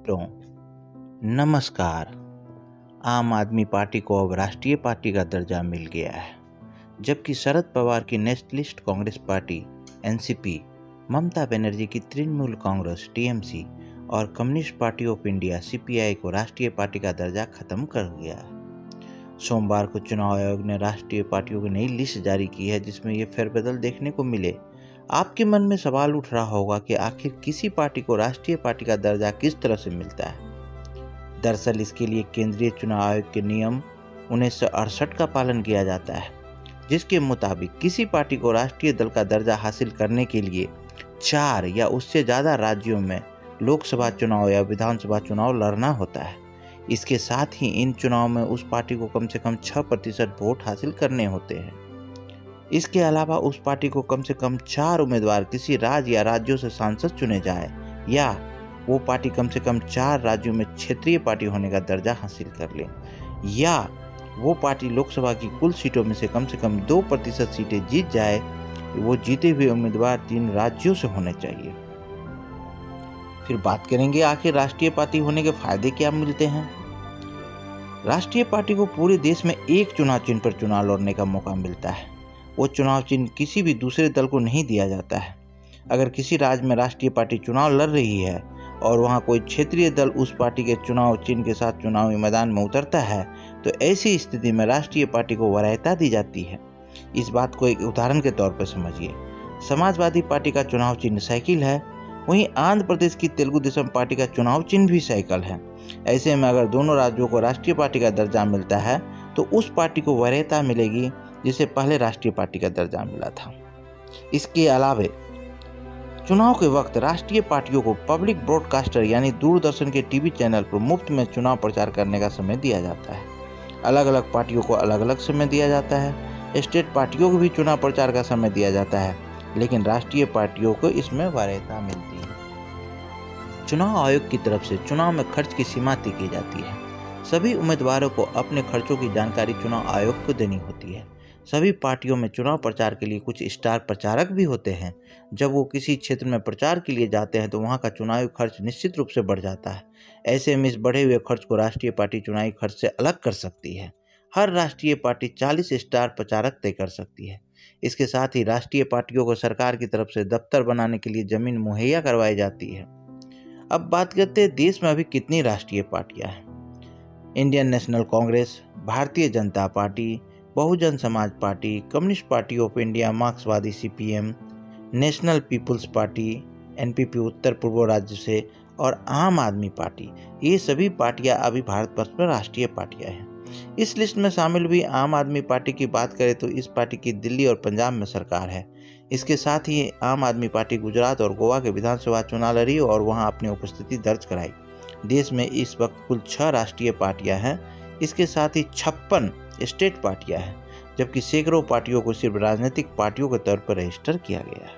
मित्रों, नमस्कार। आम आदमी पार्टी को अब राष्ट्रीय पार्टी का दर्जा मिल गया है, जबकि शरद पवार की nationalist Congress party NCP, Mamata Banerjee की तृणमूल कांग्रेस टीएमसी और communist Party of India CPI को राष्ट्रीय पार्टी का दर्जा खत्म कर गया है। सोमवार को चुनाव आयोग ने राष्ट्रीय पार्टियों की नई लिस्ट जारी की है, जिसमें ये फेरबदल देखने को मिले। आपके मन में सवाल उठ रहा होगा कि आखिर किसी पार्टी को राष्ट्रीय पार्टी का दर्जा किस तरह से मिलता है। दरअसल इसके लिए केंद्रीय चुनाव आयोग के नियम 1968 का पालन किया जाता है, जिसके मुताबिक किसी पार्टी को राष्ट्रीय दल का दर्जा हासिल करने के लिए 4 या उससे ज़्यादा राज्यों में लोकसभा चुनाव या विधानसभा चुनाव लड़ना होता है। इसके साथ ही इन चुनाव में उस पार्टी को कम से कम 6% वोट हासिल करने होते हैं। इसके अलावा उस पार्टी को कम से कम 4 उम्मीदवार किसी राज्य या राज्यों से सांसद चुने जाए, या वो पार्टी कम से कम 4 राज्यों में क्षेत्रीय पार्टी होने का दर्जा हासिल कर ले, या वो पार्टी लोकसभा की कुल सीटों में से कम 2% सीटें जीत जाए। वो जीते हुए उम्मीदवार 3 राज्यों से होने चाहिए। फिर बात करेंगे आखिर राष्ट्रीय पार्टी होने के फायदे क्या मिलते हैं। राष्ट्रीय पार्टी को पूरे देश में एक चुनाव चिन्ह पर चुनाव लड़ने का मौका मिलता है। वो चुनाव चिन्ह किसी भी दूसरे दल को नहीं दिया जाता है। अगर किसी राज्य में राष्ट्रीय पार्टी चुनाव लड़ रही है और वहाँ कोई क्षेत्रीय दल उस पार्टी के चुनाव चिन्ह के साथ चुनावी मैदान में उतरता है, तो ऐसी स्थिति में राष्ट्रीय पार्टी को वरीयता दी जाती है। इस बात को एक उदाहरण के तौर पर समझिए। समाजवादी पार्टी का चुनाव चिन्ह साइकिल है, वहीं आंध्र प्रदेश की तेलुगु देशम पार्टी का चुनाव चिन्ह भी साइकिल है। ऐसे में अगर दोनों राज्यों को राष्ट्रीय पार्टी का दर्जा मिलता है, तो उस पार्टी को वरीयता मिलेगी जिसे पहले राष्ट्रीय पार्टी का दर्जा मिला था। इसके अलावा चुनाव के वक्त राष्ट्रीय पार्टियों को पब्लिक ब्रॉडकास्टर यानी दूरदर्शन के टीवी चैनल पर मुफ्त में चुनाव प्रचार करने का समय दिया जाता है। अलग अलग पार्टियों को अलग अलग समय दिया जाता है। स्टेट पार्टियों को भी चुनाव प्रचार का समय दिया जाता है, लेकिन राष्ट्रीय पार्टियों को इसमें वरीयता मिलती है। चुनाव आयोग की तरफ से चुनाव में खर्च की सीमा तय की जाती है। सभी उम्मीदवारों को अपने खर्चों की जानकारी चुनाव आयोग को देनी होती है। सभी पार्टियों में चुनाव प्रचार के लिए कुछ स्टार प्रचारक भी होते हैं। जब वो किसी क्षेत्र में प्रचार के लिए जाते हैं, तो वहाँ का चुनावी खर्च निश्चित रूप से बढ़ जाता है। ऐसे में इस बढ़े हुए खर्च को राष्ट्रीय पार्टी चुनावी खर्च से अलग कर सकती है। हर राष्ट्रीय पार्टी 40 स्टार प्रचारक तय कर सकती है। इसके साथ ही राष्ट्रीय पार्टियों को सरकार की तरफ से दफ्तर बनाने के लिए जमीन मुहैया करवाई जाती है। अब बात करते हैं देश में अभी कितनी राष्ट्रीय पार्टियां हैं। Indian national Congress, Bharatiya Janata Party, Bahujan Samaj Party, Communist Party of India, मार्क्सवादी CPM, National People's Party NPP उत्तर पूर्व राज्य से, और आम आदमी पार्टी, ये सभी पार्टियां अभी भारत वर्ष में राष्ट्रीय पार्टियां हैं। इस लिस्ट में शामिल हुई आम आदमी पार्टी की बात करें तो इस पार्टी की दिल्ली और पंजाब में सरकार है। इसके साथ ही आम आदमी पार्टी गुजरात और गोवा के विधानसभा चुनाव लड़ी और वहां अपनी उपस्थिति दर्ज कराई। देश में इस वक्त कुल 6 राष्ट्रीय पार्टियां हैं। इसके साथ ही 56 स्टेट पार्टियां हैं, जबकि सैकड़ों पार्टियों को सिर्फ राजनीतिक पार्टियों के तौर पर रजिस्टर किया गया है।